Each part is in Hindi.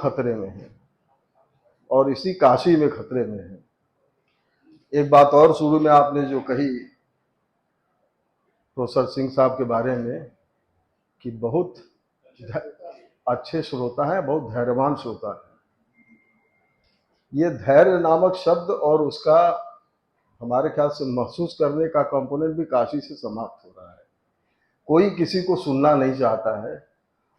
खतरे में हैं और इसी काशी में खतरे में हैं। एक बात और शुरू में आपने जो कही प्रोफेसर सिंह साहब के बारे में कि बहुत अच्छे श्रोता हैं, बहुत धैर्यवान श्रोता है। ये धैर्य नामक शब्द और उसका हमारे ख्याल से महसूस करने का कंपोनेंट भी काशी से समाप्त हो रहा है। कोई किसी को सुनना नहीं चाहता है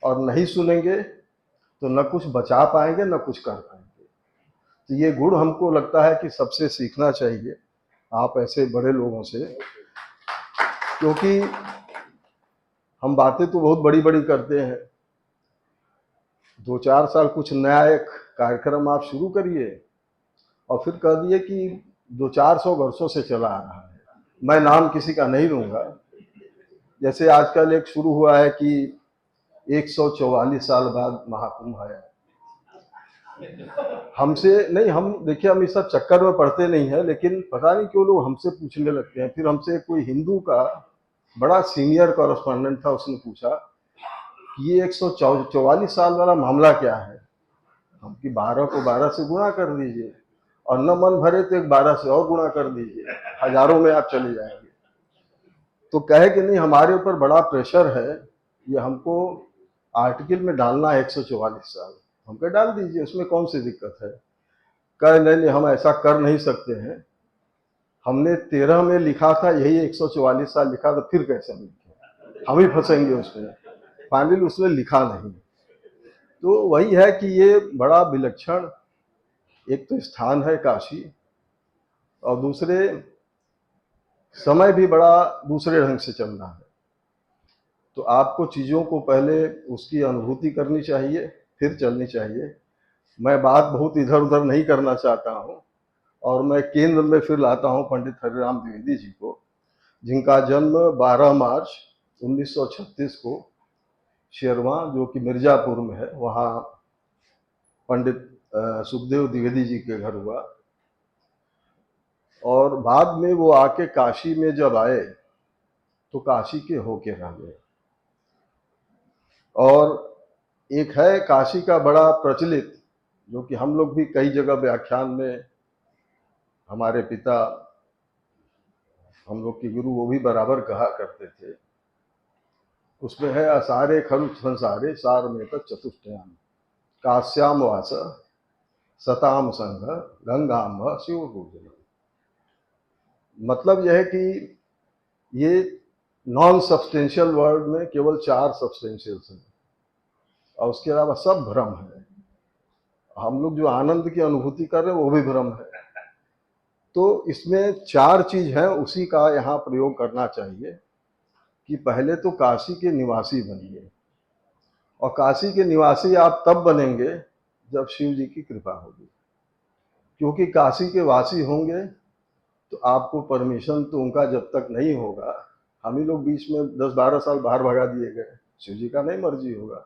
और नहीं सुनेंगे तो न कुछ बचा पाएंगे न कुछ कर पाएंगे। तो ये गुण हमको लगता है कि सबसे सीखना चाहिए, आप ऐसे बड़े लोगों से, क्योंकि हम बातें तो बहुत बड़ी बड़ी करते हैं। 2-4 साल कुछ नया एक कार्यक्रम आप शुरू करिए और फिर कह दिए कि 200-400 वर्षों से चला आ रहा है। मैं नाम किसी का नहीं लूंगा। जैसे आजकल एक शुरू हुआ है कि 144 साल बाद महाकुंभ आया। हमसे नहीं, हम देखिए हम इस सब चक्कर में पड़ते नहीं है, लेकिन पता नहीं क्यों लोग हमसे पूछने लगते हैं। फिर हमसे कोई हिंदू का बड़ा सीनियर कॉरेस्पॉन्डेंट था, उसने पूछा कि ये 144 साल वाला मामला क्या है। हम कि 12 को 12 से गुणा कर दीजिए और न मन भरे तो एक 12 से और गुणा कर दीजिए, हजारों में आप चले जाएंगे। तो कहे कि नहीं, हमारे ऊपर बड़ा प्रेशर है, ये हमको आर्टिकल में डालना है 144 साल। हम कह डाल दीजिए, उसमें कौन सी दिक्कत है। कहे नहीं, हम ऐसा कर नहीं सकते हैं, हमने 13 में लिखा था, यही 144 साल लिखा था, फिर कैसे हम लिखे, हम ही फंसेंगे उसमें। फाइनली उसने लिखा नहीं। तो वही है कि ये बड़ा विलक्षण एक तो स्थान है काशी, और दूसरे समय भी बड़ा दूसरे ढंग से चल रहा है। तो आपको चीज़ों को पहले उसकी अनुभूति करनी चाहिए, फिर चलनी चाहिए। मैं बात बहुत इधर उधर नहीं करना चाहता हूँ, और मैं केंद्र में फिर लाता हूँ पंडित हरिराम द्विवेदी जी को, जिनका जन्म 12 मार्च 1936 को शेरवा, जो कि मिर्जापुर में है, वहाँ पंडित सुखदेव द्विवेदी जी के घर हुआ। और बाद में वो आके काशी में जब आए तो काशी के होके रह गए। और एक है काशी का बड़ा प्रचलित, जो कि हम लोग भी कई जगह व्याख्यान में, हमारे पिता, हम लोग के गुरु, वो भी बराबर कहा करते थे, उसमें है असारे खरु संसारे सार में तक चतुष्टयाम काश्याम वास सताम संघ गंगाम शिव पूजन। मतलब यह है कि ये नॉन सब्सटेंशियल वर्ल्ड में केवल 4 सब्सटेंशियल्स हैं और उसके अलावा सब भ्रम है। हम लोग जो आनंद की अनुभूति कर रहे हैं वो भी भ्रम है। तो इसमें 4 चीज है, उसी का यहाँ प्रयोग करना चाहिए कि पहले तो काशी के निवासी बनिए, और काशी के निवासी आप तब बनेंगे जब शिव जी की कृपा होगी। क्योंकि काशी के वासी होंगे तो आपको परमिशन तो उनका जब तक नहीं होगा, हम ही लोग बीच में 10-12 साल बाहर भगा दिए गए, शिव जी का नहीं मर्जी होगा,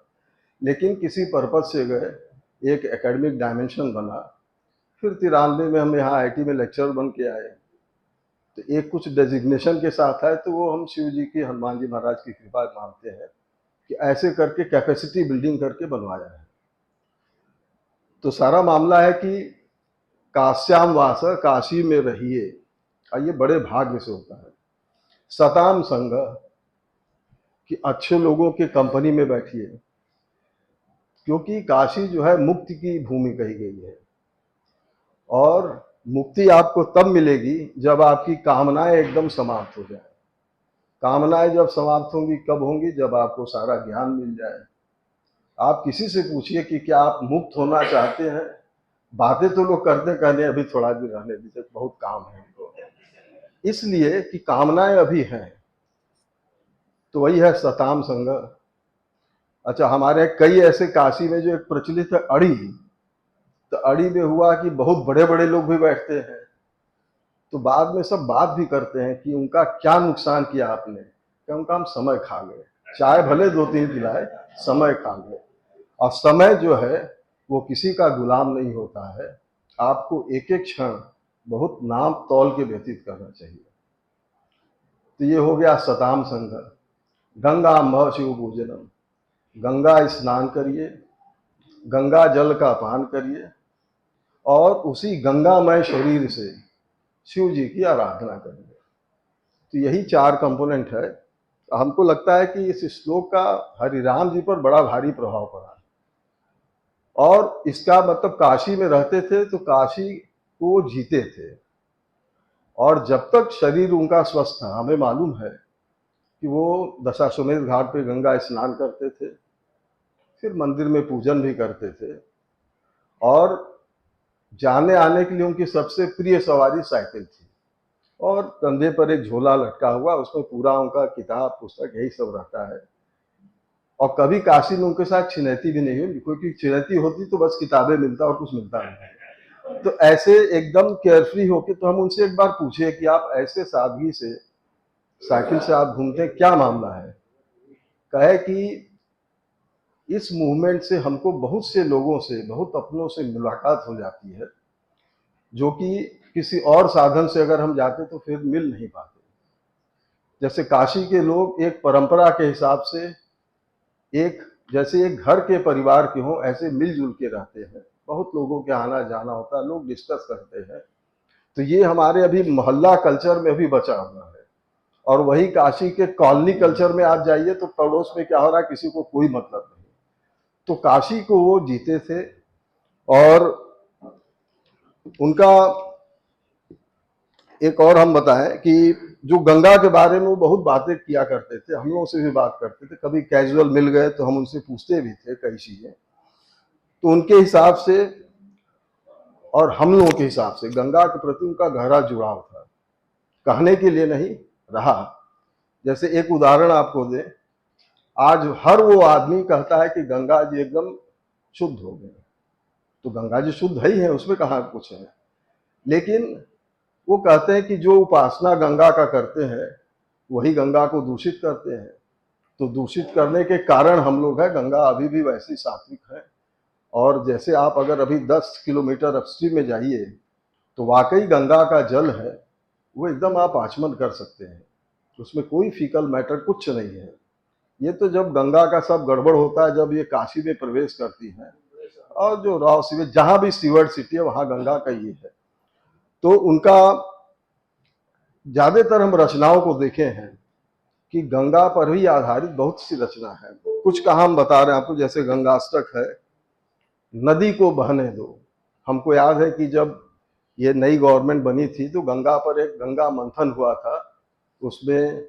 लेकिन किसी पर्पज से गए, एक एकेडमिक डायमेंशन बना। फिर 93 में हम यहाँ IIT में लेक्चरर बन के आए, तो एक कुछ डेजिग्नेशन के साथ आए, तो वो हम शिव जी की, हनुमान जी महाराज की कृपा मानते हैं कि ऐसे करके कैपेसिटी बिल्डिंग करके बनवाया है। तो सारा मामला है कि काश्याम वास, काशी में रहिए, और ये बड़े भाग्य से होता है। सताम संग, कि अच्छे लोगों के कंपनी में बैठिए, क्योंकि काशी जो है मुक्ति की भूमि कही गई है, और मुक्ति आपको तब मिलेगी जब आपकी कामनाएं एकदम समाप्त हो जाए। कामनाएं जब समाप्त होंगी, कब होंगी, जब आपको सारा ज्ञान मिल जाए। आप किसी से पूछिए कि क्या आप मुक्त होना चाहते हैं, बातें तो लोग करते कहने अभी थोड़ा दिन रहने दीजिए, बहुत काम है हमको, इसलिए कि कामनाएं अभी हैं। तो वही है सताम संग। अच्छा, हमारे कई ऐसे काशी में जो एक प्रचलित है अड़ी, तो अड़ी में हुआ कि बहुत बड़े बड़े लोग भी बैठते हैं, तो बाद में सब बात भी करते हैं कि उनका क्या नुकसान किया आपने, कि उनका हम समय खा गए, चाय भले 2-3 पिलाए, समय खा गए। और समय जो है वो किसी का गुलाम नहीं होता है, आपको एक एक क्षण बहुत नाप तौल के व्यतीत करना चाहिए। तो ये हो गया सताम संग। गंगा म शिव पूजनम, गंगा स्नान करिए, गंगा जल का पान करिए और उसी गंगामय शरीर से शिव जी की आराधना करिए। तो यही 4 कंपोनेंट है। हमको लगता है कि इस श्लोक का हरिराम जी पर बड़ा भारी प्रभाव पड़ा और इसका मतलब काशी में रहते थे तो काशी को जीते थे, और जब तक शरीर उनका स्वस्थ था, हमें मालूम है कि वो दशाश्वमेध घाट पे गंगा स्नान करते थे, फिर मंदिर में पूजन भी करते थे, और जाने आने के लिए उनकी सबसे प्रिय सवारी साइकिल थी, और कंधे पर एक झोला लटका हुआ, उसमें पूरा उनका किताब पुस्तक यही सब रहता है। और कभी काशी में उनके साथ छिनैती भी नहीं हुई, क्योंकि छिनैती होती तो बस किताबें मिलता और कुछ मिलता नहीं। तो ऐसे एकदम केयरफ्री होके, तो हम उनसे एक बार पूछे कि आप ऐसे सादगी से साइकिल से आप घूमते हैं, क्या मामला है? कहे कि इस मूवमेंट से हमको बहुत से लोगों से, बहुत अपनों से मुलाकात हो जाती है, जो कि किसी और साधन से अगर हम जाते तो फिर मिल नहीं पाते। जैसे काशी के लोग एक परंपरा के हिसाब से, एक जैसे एक घर के परिवार के हों, ऐसे मिलजुल के रहते हैं। बहुत लोगों के आना जाना होता है, लोग डिस्कस करते हैं। तो ये हमारे अभी मोहल्ला कल्चर में भी बचा हुआ है। और वही काशी के कॉलोनी कल्चर में आप जाइए तो पड़ोस में क्या हो रहा है किसी को कोई मतलब नहीं। तो काशी को वो जीते थे, और उनका एक और हम बताएं कि जो गंगा के बारे में वो बहुत बातें किया करते थे, हम लोगों से भी बात करते थे, कभी कैजुअल मिल गए तो हम उनसे पूछते भी थे कई चीजें। तो उनके हिसाब से और हम लोगों के हिसाब से गंगा के प्रति उनका गहरा जुड़ाव था, कहने के लिए नहीं रहा। जैसे एक उदाहरण आपको दें, आज हर वो आदमी कहता है कि गंगा जी एकदम शुद्ध हो गए। तो गंगा जी शुद्ध ही है, उसमें कहाँ कुछ है, लेकिन वो कहते हैं कि जो उपासना गंगा का करते हैं वही गंगा को दूषित करते हैं। तो दूषित करने के कारण हम लोग हैं, गंगा अभी भी वैसी सात्विक है। और जैसे आप अगर अभी 10 किलोमीटर अपस्ट्रीम में जाइए तो वाकई गंगा का जल है, वो एकदम आप आचमन कर सकते हैं, उसमें कोई फीकल मैटर कुछ नहीं है। ये तो जब गंगा का सब गड़बड़ होता है, जब ये काशी में प्रवेश करती है, और जो राव सीवेज जहां भी सीवर्ड सिटी है वहां गंगा का ये है। तो उनका ज्यादातर हम रचनाओं को देखे हैं कि गंगा पर ही आधारित बहुत सी रचना है। कुछ कहा हम बता रहे हैं आपको, जैसे गंगाष्टक है, नदी को बहने दो। हमको याद है कि जब ये नई गवर्नमेंट बनी थी तो गंगा पर एक गंगा मंथन हुआ था, उसमें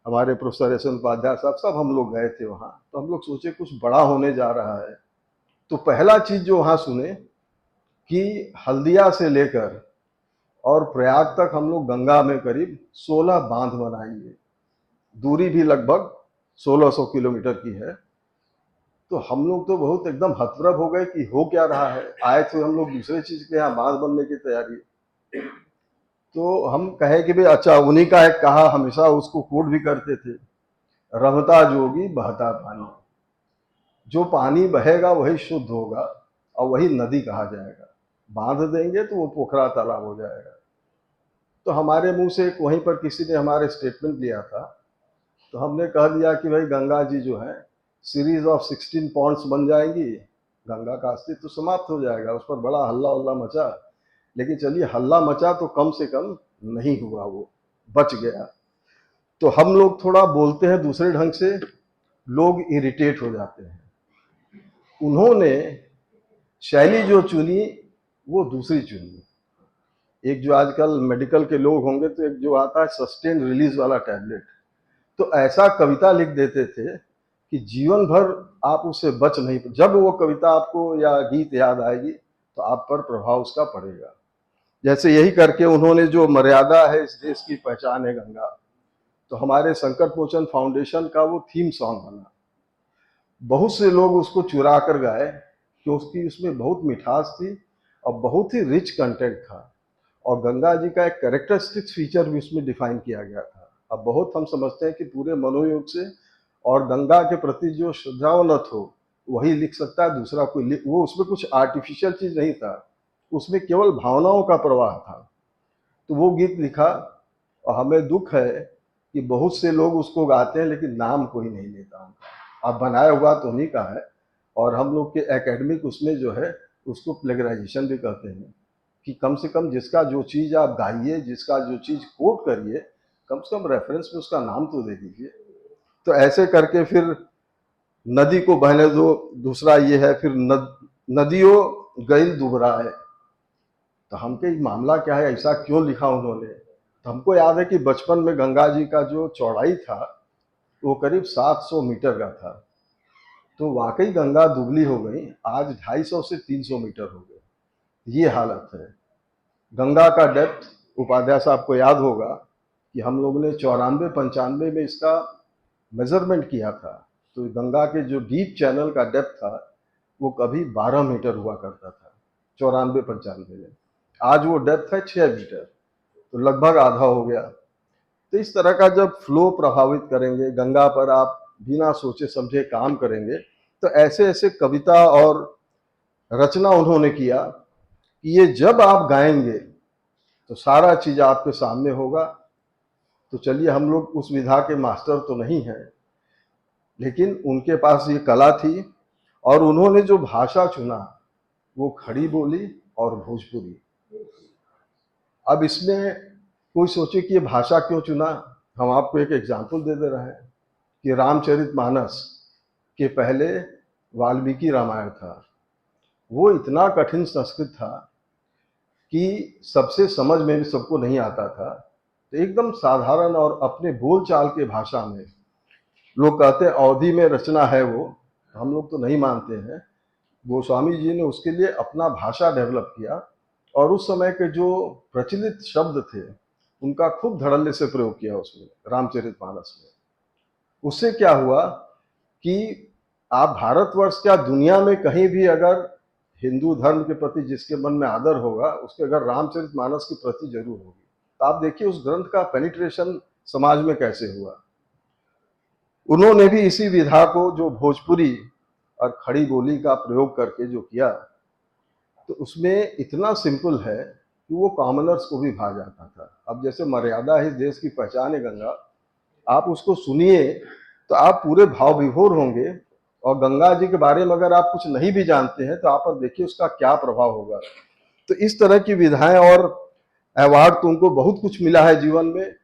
हमारे प्रोफेसर एस एन उपाध्याय साहब सब हम लोग गए थे वहाँ। तो हम लोग सोचे कुछ बड़ा होने जा रहा है। तो पहला चीज जो वहाँ सुने कि हल्दिया से लेकर और प्रयाग तक हम लोग गंगा में करीब 16 बांध बनाएंगे, दूरी भी लगभग 1600 किलोमीटर की है। तो हम लोग तो बहुत एकदम हतप्रभ हो गए कि हो क्या रहा है। आए थे हम लोग दूसरे चीज के यहाँ बांध बनने की तैयारी। तो हम कहे कि भाई अच्छा, उन्हीं का एक कहा हमेशा उसको कोट भी करते थे, रमता जोगी बहता पानी। जो पानी बहेगा वही शुद्ध होगा और वही नदी कहा जाएगा। बांध देंगे तो वो पोखरा तालाब हो जाएगा। तो हमारे मुंह से वहीं पर किसी ने हमारे स्टेटमेंट लिया था, तो हमने कह दिया कि भाई गंगा जी जो है सीरीज ऑफ 16 पॉन्ड्स बन जाएंगी, गंगा का अस्तित्व तो समाप्त हो जाएगा। उस पर बड़ा हल्ला उल्ला मचा, लेकिन चलिए हल्ला मचा तो कम से कम नहीं हुआ, वो बच गया। तो हम लोग थोड़ा बोलते हैं दूसरे ढंग से, लोग इरिटेट हो जाते हैं। उन्होंने शैली जो चुनी वो दूसरी चुनी। एक जो आजकल मेडिकल के लोग होंगे तो एक जो आता है सस्टेन रिलीज वाला टैबलेट, तो ऐसा कविता लिख देते थे कि जीवन भर आप उससे बच नहीं, जब वो कविता आपको या गीत याद आएगी तो आप पर प्रभाव उसका पड़ेगा। जैसे यही करके उन्होंने जो मर्यादा है इस देश की पहचान है गंगा, तो हमारे संकट मोचन फाउंडेशन का वो थीम सॉन्ग बना। बहुत से लोग उसको चुरा कर गाए कि उसकी उसमें बहुत मिठास थी और बहुत ही रिच कंटेंट था, और गंगा जी का एक कैरेक्टरिस्टिक फीचर भी उसमें डिफाइन किया गया था। अब बहुत हम समझते हैं कि पूरे मनोयोग से और गंगा के प्रति जो श्रद्धावनत हो वही लिख सकता है, दूसरा कोई वो उसमें कुछ आर्टिफिशियल चीज नहीं था, उसमें केवल भावनाओं का प्रवाह था। तो वो गीत लिखा, और हमें दुख है कि बहुत से लोग उसको गाते हैं लेकिन नाम कोई नहीं लेता उनका। अब बनाया हुआ तो उन्हीं का है, और हम लोग के एकेडमिक उसमें जो है उसको प्लेगराइजेशन भी कहते हैं कि कम से कम जिसका जो चीज़ आप गाइए, जिसका जो चीज़ कोट करिए, कम से कम रेफरेंस में उसका नाम तो दे दीजिए। तो ऐसे करके फिर नदी को बहने दो, दूसरा ये है, फिर नदियों गई दुबराए। तो हमके मामला क्या है, ऐसा क्यों लिखा उन्होंने? तो हमको याद है कि बचपन में गंगा जी का जो चौड़ाई था वो करीब 700 मीटर का था। तो वाकई गंगा दुबली हो गई, आज 250 से 300 मीटर हो गई, ये हालत है। गंगा का डेप्थ, उपाध्याय साहब को याद होगा कि हम लोगों ने 94-95 में इसका मेजरमेंट किया था। तो गंगा के जो डीप चैनल का डेप्थ था वो कभी 12 मीटर हुआ करता था 94-95 में। आज वो डेप्थ है 6 मीटर, तो लगभग आधा हो गया। तो इस तरह का जब फ्लो प्रभावित करेंगे, गंगा पर आप बिना सोचे समझे काम करेंगे, तो ऐसे ऐसे कविता और रचना उन्होंने किया कि ये जब आप गाएंगे तो सारा चीज आपके सामने होगा। तो चलिए, हम लोग उस विधा के मास्टर तो नहीं हैं, लेकिन उनके पास ये कला थी और उन्होंने जो भाषा चुना वो खड़ी बोली और भोजपुरी। अब इसमें कोई सोचे कि ये भाषा क्यों चुना, हम आपको एक एग्जाम्पल दे रहे हैं कि रामचरितमानस के पहले वाल्मीकि रामायण था। वो इतना कठिन संस्कृत था कि सबसे समझ में भी सबको नहीं आता था। तो एकदम साधारण और अपने बोलचाल के भाषा में, लोग कहते हैं अवधि में रचना है वो, हम लोग तो नहीं मानते हैं। गोस्वामी जी ने उसके लिए अपना भाषा डेवलप किया और उस समय के जो प्रचलित शब्द थे उनका खूब धड़ल्ले से प्रयोग किया उसमें, रामचरितमानस में। उससे क्या हुआ कि आप भारतवर्ष क्या दुनिया में कहीं भी अगर हिंदू धर्म के प्रति जिसके मन में आदर होगा, उसके अगर रामचरितमानस के प्रति जरूर होगी। तो आप देखिए उस ग्रंथ का पेनिट्रेशन समाज में कैसे हुआ। उन्होंने भी इसी विधा को, जो भोजपुरी और खड़ी बोली का प्रयोग करके जो किया, तो उसमें इतना सिंपल है कि वो कॉमनर्स को भी भा जाता था। अब जैसे मर्यादा है इस देश की पहचान है गंगा, आप उसको सुनिए तो आप पूरे भाव विभोर होंगे। और गंगा जी के बारे में अगर आप कुछ नहीं भी जानते हैं तो आप अब देखिए उसका क्या प्रभाव होगा। तो इस तरह की विधाएं और अवार्ड तुमको बहुत कुछ मिला है जीवन में,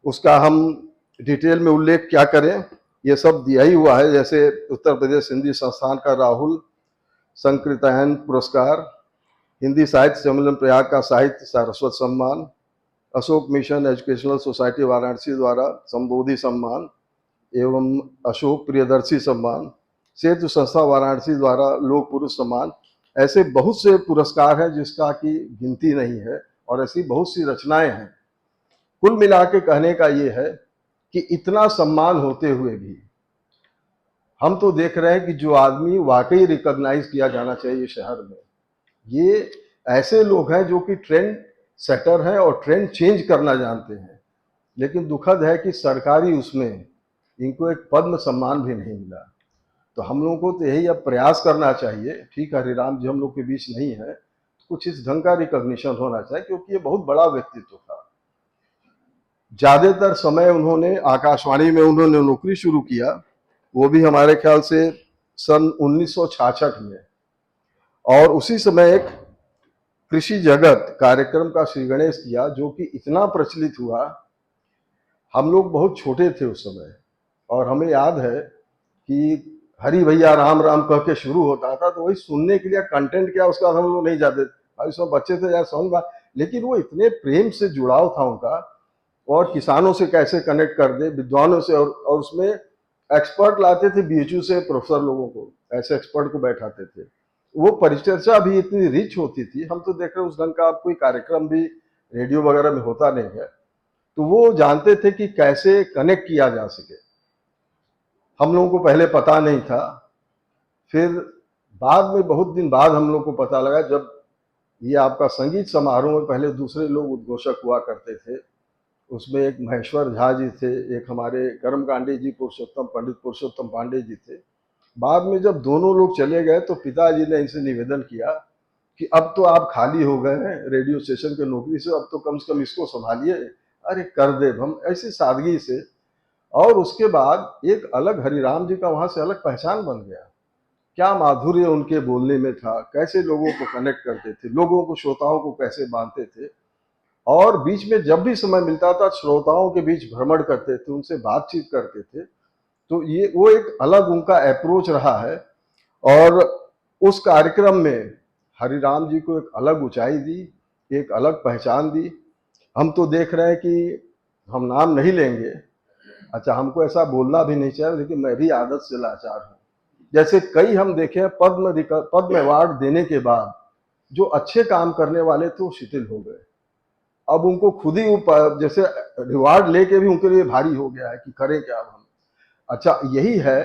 उसका हम डिटेल में उल्लेख क्या करें, ये सब दिया ही हुआ है। जैसे उत्तर प्रदेश हिंदी संस्थान का राहुल संकृतायन पुरस्कार, हिंदी साहित्य सम्मेलन प्रयाग का साहित्य सारस्वत सम्मान, Ashok mission educational society Varanasi द्वारा संबोधि सम्मान एवं अशोक प्रियदर्शी सम्मान, सेतु संस्था वाराणसी द्वारा लोक पुरुष सम्मान। ऐसे बहुत से पुरस्कार हैं जिसका की गिनती नहीं है और ऐसी बहुत सी रचनाएं हैं। कुल मिला के कहने का ये है कि इतना सम्मान होते हुए भी हम तो देख रहे हैं कि जो आदमी वाकई रिकॉग्नाइज किया जाना चाहिए शहर में, ये ऐसे लोग हैं जो कि ट्रेंड सेटर हैं और ट्रेंड चेंज करना जानते हैं। लेकिन दुखद है कि सरकारी उसमें इनको एक पद्म सम्मान भी नहीं मिला। तो हम लोगों को तो यही अब प्रयास करना चाहिए। ठीक है, हरिराम जी हम लोग के बीच नहीं है, कुछ इस ढंग का रिकॉग्निशन होना चाहिए, क्योंकि ये बहुत बड़ा व्यक्तित्व था। ज्यादातर समय उन्होंने आकाशवाणी में उन्होंने नौकरी शुरू किया, वो भी हमारे ख्याल से सन 1966 में। और उसी समय एक कृषि जगत कार्यक्रम का श्री गणेश किया, जो कि इतना प्रचलित हुआ। हम लोग बहुत छोटे थे उस समय और हमें याद है कि हरी भैया राम राम कह के शुरू होता था, तो वही सुनने के लिए कंटेंट क्या उसका हम लोग नहीं जाते। भाई सब बच्चे थे यार, समझ बात, लेकिन वो इतने प्रेम से जुड़ाव था उनका, और किसानों से कैसे कनेक्ट कर दे, विद्वानों से, और उसमें एक्सपर्ट लाते थे बीएचयू से प्रोफेसर लोगों को, ऐसे एक्सपर्ट को बैठाते थे। वो परिचर्चा भी इतनी रिच होती थी। हम तो देख रहे हैं उस ढंग का कोई कार्यक्रम भी रेडियो वगैरह में होता नहीं है। तो वो जानते थे कि कैसे कनेक्ट किया जा सके। हम लोगों को पहले पता नहीं था, फिर बाद में बहुत दिन बाद हम लोग को पता लगा, जब ये आपका संगीत समारोह में पहले दूसरे लोग उद्घोषक हुआ करते थे। उसमें एक महेश्वर झा जी थे, एक हमारे कर्मकांडी जी पुरुषोत्तम, पंडित पुरुषोत्तम पांडे जी थे। बाद में जब दोनों लोग चले गए तो पिताजी ने इनसे निवेदन किया कि अब तो आप खाली हो गए हैं रेडियो स्टेशन के नौकरी से, अब तो कम से कम इसको संभालिए। अरे कर दे हम, ऐसी सादगी से। और उसके बाद एक अलग हरिराम जी का वहां से अलग पहचान बन गया क्या माधुर्य उनके बोलने में था, कैसे लोगों को कनेक्ट करते थे, लोगों को, श्रोताओं को कैसे बांधते थे। और बीच में जब भी समय मिलता था श्रोताओं के बीच भ्रमण करते थे, उनसे बातचीत करते थे। तो ये वो एक अलग उनका अप्रोच रहा है। और उस कार्यक्रम में हरिराम जी को एक अलग ऊंचाई दी, एक अलग पहचान दी। हम तो देख रहे हैं कि हम नाम नहीं लेंगे, अच्छा हमको ऐसा बोलना भी नहीं चाहिए, लेकिन मैं भी आदत से लाचार हूँ। जैसे कई हम देखे हैं पद्म अवार्ड देने के बाद जो अच्छे काम करने वाले थे वो शिथिल हो गए। अब उनको खुद ही जैसे रिवार्ड लेके भी उनके लिए भारी हो गया है कि करें क्या अब हम। अच्छा यही है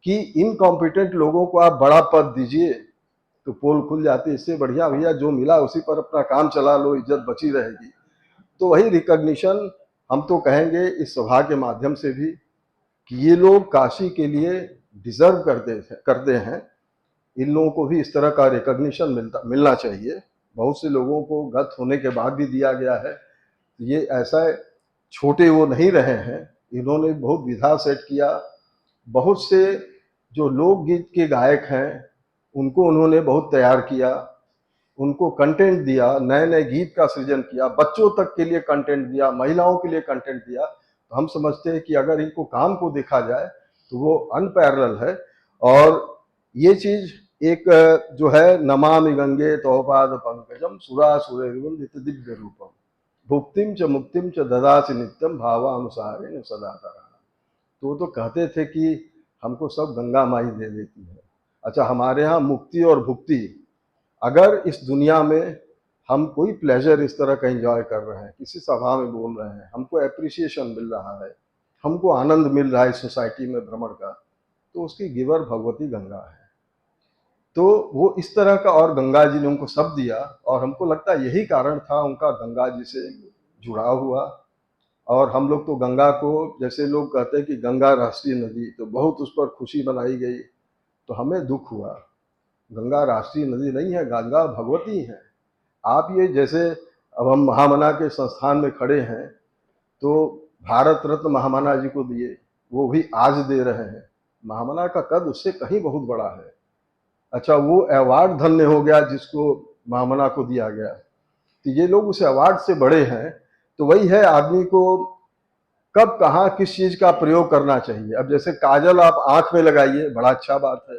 कि इनकॉम्पिटेंट लोगों को आप बड़ा पद दीजिए तो पोल खुल जाती है। इससे बढ़िया भैया जो मिला उसी पर अपना काम चला लो, इज्जत बची रहेगी। तो वही रिकॉग्निशन हम तो कहेंगे इस सभा के माध्यम से भी कि ये लोग काशी के लिए डिजर्व करते हैं। इन लोगों को भी इस तरह का रिकॉग्निशन मिलना चाहिए। बहुत से लोगों को गत होने के बाद भी दिया गया है। ये ऐसा छोटे वो नहीं रहे हैं, इन्होंने बहुत विधा सेट किया। बहुत से जो लोकगीत के गायक हैं उनको उन्होंने बहुत तैयार किया, उनको कंटेंट दिया, नए नए गीत का सृजन किया, बच्चों तक के लिए कंटेंट दिया, महिलाओं के लिए कंटेंट दिया। तो हम समझते हैं कि अगर इनको काम को देखा जाए तो वो अनपैरेलल है। और ये चीज एक जो है नमामि गंगे तवपाद पंकजम सुरासुरैर्वन्दित दिव्य रूपम भुक्तिम च मुक्तिम च ददासि नित्यम भावानुसारेण सदा करा। तो वो तो कहते थे कि हमको सब गंगा माई दे देती है। अच्छा हमारे यहाँ मुक्ति और भुक्ति, अगर इस दुनिया में हम कोई प्लेजर इस तरह का एंजॉय कर रहे हैं, किसी सभा में बोल रहे हैं, हमको एप्रिसिएशन मिल रहा है, हमको आनंद मिल रहा है सोसाइटी में भ्रमण का, तो उसकी गिवर भगवती गंगा है। तो वो इस तरह का, और गंगा जी ने उनको सब दिया। और हमको लगता है यही कारण था उनका गंगा जी से जुड़ाव हुआ। और हम लोग तो गंगा को, जैसे लोग कहते हैं कि गंगा राष्ट्रीय नदी, तो बहुत उस पर खुशी मनाई गई। तो हमें दुख हुआ, गंगा राष्ट्रीय नदी नहीं है, गंगा भगवती है। आप ये जैसे अब हम महामना के संस्थान में खड़े हैं तो भारत रत्न महामना जी को दिए, वो भी आज दे रहे हैं। महामना का कद उससे कहीं बहुत बड़ा है। अच्छा वो अवार्ड धन्य हो गया जिसको महामना को दिया गया। तो ये लोग उस अवार्ड से बड़े हैं। तो वही है, आदमी को कब कहाँ किस चीज का प्रयोग करना चाहिए। अब जैसे काजल आप आंख में लगाइए, बड़ा अच्छा बात है।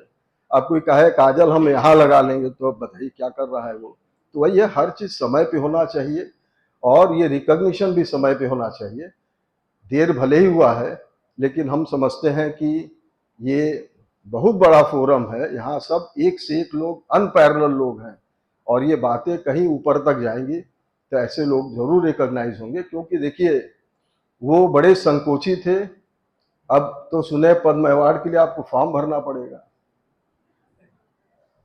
अब कोई कहे काजल हम यहाँ लगा लेंगे, तो अब बताइए क्या कर रहा है वो। तो वही है, हर चीज समय पे होना चाहिए और ये रिकॉग्निशन भी समय पे होना चाहिए। देर भले ही हुआ है, लेकिन हम समझते हैं कि ये बहुत बड़ा फोरम है, यहाँ सब एक से एक लोग, अनपैरेलल लोग हैं। और ये बातें कहीं ऊपर तक जाएंगी तो ऐसे लोग जरूर रिकॉग्नाइज होंगे। क्योंकि देखिए वो बड़े संकोची थे, अब तो सुने पद्म अवार्ड के लिए आपको फॉर्म भरना पड़ेगा,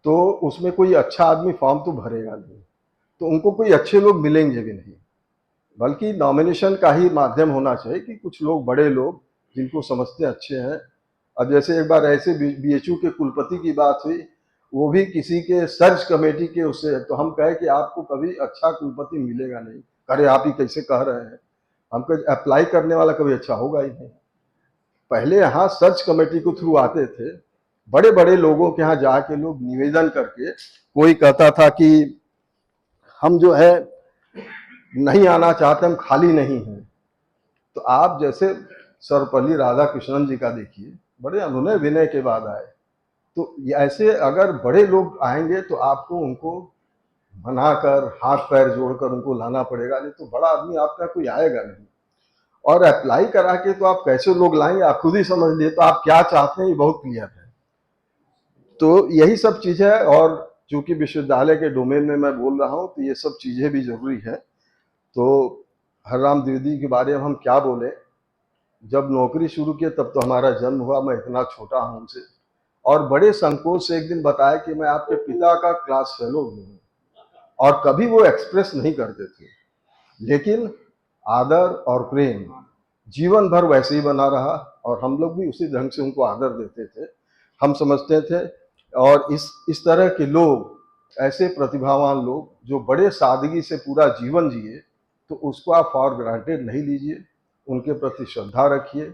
तो उसमें कोई अच्छा आदमी फॉर्म तो भरेगा नहीं, तो उनको कोई अच्छे लोग मिलेंगे भी नहीं। बल्कि नॉमिनेशन का ही माध्यम होना चाहिए कि कुछ लोग, बड़े लोग जिनको समझते अच्छे हैं। अब जैसे एक बार ऐसे बीएचयू के कुलपति की बात हुई, वो भी किसी के सर्च कमेटी के उससे, तो हम कहे कि आपको कभी अच्छा कुलपति मिलेगा नहीं। अरे आप ही कैसे कह रहे हैं, हमको अप्लाई करने वाला कभी अच्छा होगा ही नहीं। पहले यहाँ सर्च कमेटी के थ्रू आते थे, बड़े बड़े लोगों के यहाँ जाके लोग निवेदन करके, कोई कहता था कि हम जो है नहीं आना चाहते, हम खाली नहीं हैं। तो आप जैसे सर्वपल्ली राधाकृष्णन जी का देखिए, बड़े अनुनय विनय के बाद आए। तो ऐसे अगर बड़े लोग आएंगे तो आपको उनको मनाकर, हाथ पैर जोड़कर उनको लाना पड़ेगा, नहीं तो बड़ा आदमी आपका कोई आएगा नहीं। और अप्लाई करा के तो आप कैसे लोग लाएंगे, आप खुद ही समझ लिए। तो आप क्या चाहते हैं ये बहुत क्लियर है। तो यही सब चीजें है। और चूंकि विश्वविद्यालय के डोमेन में मैं बोल रहा हूँ तो ये सब चीजें भी जरूरी है। तो हरराम द्विवेदी के बारे में हम क्या बोले, जब नौकरी शुरू किया तब तो हमारा जन्म हुआ, मैं इतना छोटा हूं उनसे, और बड़े संकोच से एक दिन बताया कि मैं आपके पिता का क्लास फेलो हूँ। और कभी वो एक्सप्रेस नहीं करते थे, लेकिन आदर और प्रेम जीवन भर वैसे ही बना रहा। और हम लोग भी उसी ढंग से उनको आदर देते थे, हम समझते थे। और इस तरह के लोग, ऐसे प्रतिभावान लोग जो बड़े सादगी से पूरा जीवन जिए, तो उसको आप फॉर ग्रांटेड नहीं लीजिए, उनके प्रति श्रद्धा रखिए।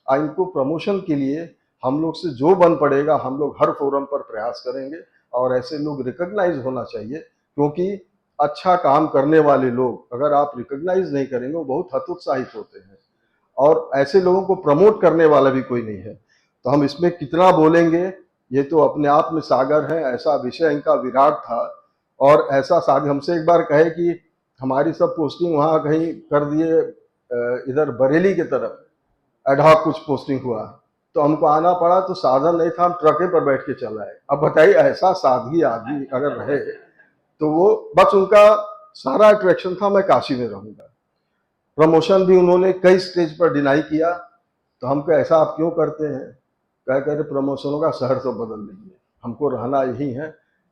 इनको प्रमोशन के लिए हम लोग से जो बन पड़ेगा हम लोग हर फोरम पर प्रयास करेंगे, और ऐसे लोग रिकॉग्नाइज होना चाहिए, क्योंकि अच्छा काम करने वाले लोग अगर आप रिकॉग्नाइज नहीं करेंगे वो बहुत हतोत्साहित होते हैं, और ऐसे लोगों को प्रमोट करने वाला भी कोई नहीं है। तो हम इसमें कितना बोलेंगे, ये तो अपने आप में सागर है, ऐसा विषय इनका विराट था। और ऐसा सागर हमसे एक बार कहे कि हमारी सब पोस्टिंग वहाँ कहीं कर दिए, इधर बरेली की तरफ एडहॉक कुछ पोस्टिंग हुआ, तो हमको आना पड़ा, तो साधन नहीं था, हम ट्रके पर बैठ के चल आए। अब बताइए ऐसा सादगी आदमी अगर रहे, तो वो बस उनका सारा अट्रैक्शन था मैं काशी में रहूंगा। प्रमोशन भी उन्होंने कई स्टेज पर डिनाई किया, तो हमको ऐसा आप क्यों करते हैं, कह कर प्रमोशनों का शहर तो बदल लीजिए, हमको रहना यही है।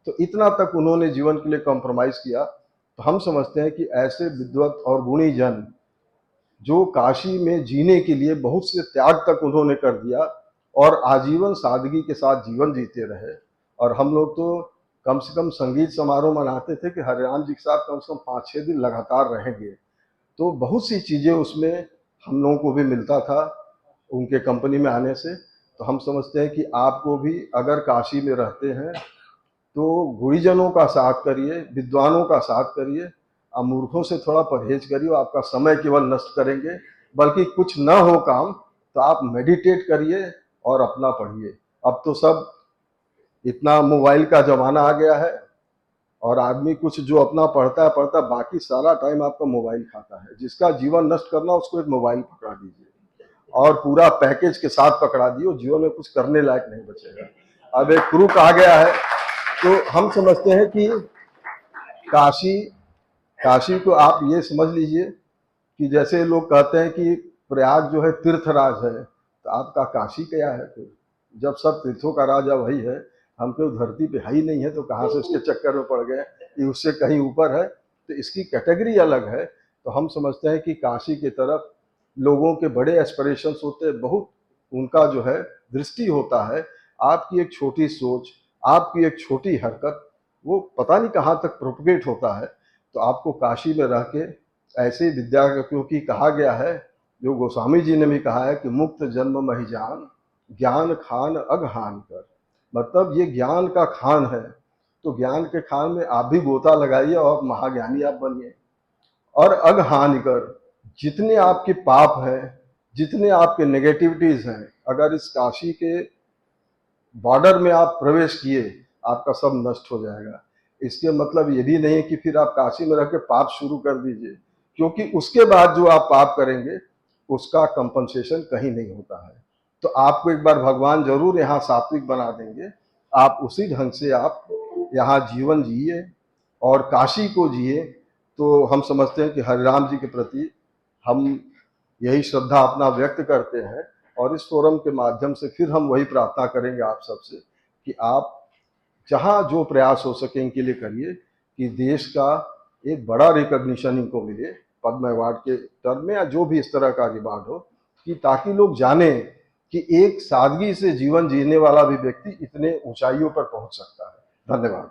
तो इतना तक उन्होंने जीवन के लिए कॉम्प्रोमाइज किया। तो हम समझते हैं कि ऐसे विद्वत और गुणी जन जो काशी में जीने के लिए बहुत से त्याग तक उन्होंने कर दिया और आजीवन सादगी के साथ जीवन जीते रहे। और हम लोग तो कम से कम संगीत समारोह मनाते थे कि हरिराम जी के साथ कम से कम 5-6 दिन लगातार रहेंगे। तो बहुत सी चीज़ें उसमें हम लोगों को भी मिलता था उनके कंपनी में आने से। तो हम समझते हैं कि आपको भी अगर काशी में रहते हैं तो गुरुजनों का साथ करिए, विद्वानों का साथ करिए, आप मूर्खों से थोड़ा परहेज करिए, आपका समय केवल नष्ट करेंगे। बल्कि कुछ न हो काम तो आप मेडिटेट करिए और अपना पढ़िए। अब तो सब इतना मोबाइल का जमाना आ गया है, और आदमी कुछ जो अपना पढ़ता है, बाकी सारा टाइम आपका मोबाइल खाता है। जिसका जीवन नष्ट करना उसको एक मोबाइल पकड़ा दीजिए और पूरा पैकेज के साथ पकड़ा दिए, जीवन में कुछ करने लायक नहीं बचेगा। अब एक क्रूक आ गया है। तो हम समझते हैं कि काशी काशी को आप ये समझ लीजिए कि जैसे लोग कहते हैं कि प्रयाग जो है तीर्थराज है, तो आपका काशी क्या है फिर? जब सब तीर्थों का राजा वही है, हम तो धरती पे है ही नहीं है, तो कहाँ से उसके चक्कर में पड़ गए कि उससे कहीं ऊपर है। तो इसकी कैटेगरी अलग है। तो हम समझते हैं कि काशी की तरफ लोगों के बड़े एस्पिरेशंस होते हैं, बहुत उनका जो है दृष्टि होता है। आपकी एक छोटी सोच, आपकी एक छोटी हरकत, वो पता नहीं कहाँ तक प्रोपगेट होता है। तो आपको काशी में रह के ऐसे विद्या, क्योंकि कहा गया है, जो गोस्वामी जी ने भी कहा है कि मुक्त जन्म महि जान, ज्ञान खान अगहान कर। मतलब ये ज्ञान का खान है, तो ज्ञान के खान में आप भी गोता लगाइए और महाज्ञानी आप बनिए। और अगहान कर, जितने आपके पाप हैं, जितने आपके नेगेटिविटीज हैं, अगर इस काशी के बॉर्डर में आप प्रवेश किए, आपका सब नष्ट हो जाएगा। इसके मतलब ये भी नहीं है कि फिर आप काशी में रह के पाप शुरू कर दीजिए, क्योंकि उसके बाद जो आप पाप करेंगे उसका कंपनसेशन कहीं नहीं होता है। तो आपको एक बार भगवान जरूर यहाँ सात्विक बना देंगे, आप उसी ढंग से आप यहाँ जीवन जिए और काशी को जिए। तो हम समझते हैं कि हरिराम जी के प्रति हम यही श्रद्धा अपना व्यक्त करते हैं, और इस फोरम के माध्यम से फिर हम वही प्रार्थना करेंगे आप सबसे कि आप जहाँ जो प्रयास हो सके इनके लिए करिए कि देश का एक बड़ा रिकॉग्निशन इनको मिले, पद्म अवार्ड के टर्म में या जो भी इस तरह का रिवार्ड हो, कि ताकि लोग जाने कि एक सादगी से जीवन जीने वाला भी व्यक्ति इतने ऊंचाइयों पर पहुंच सकता है। धन्यवाद।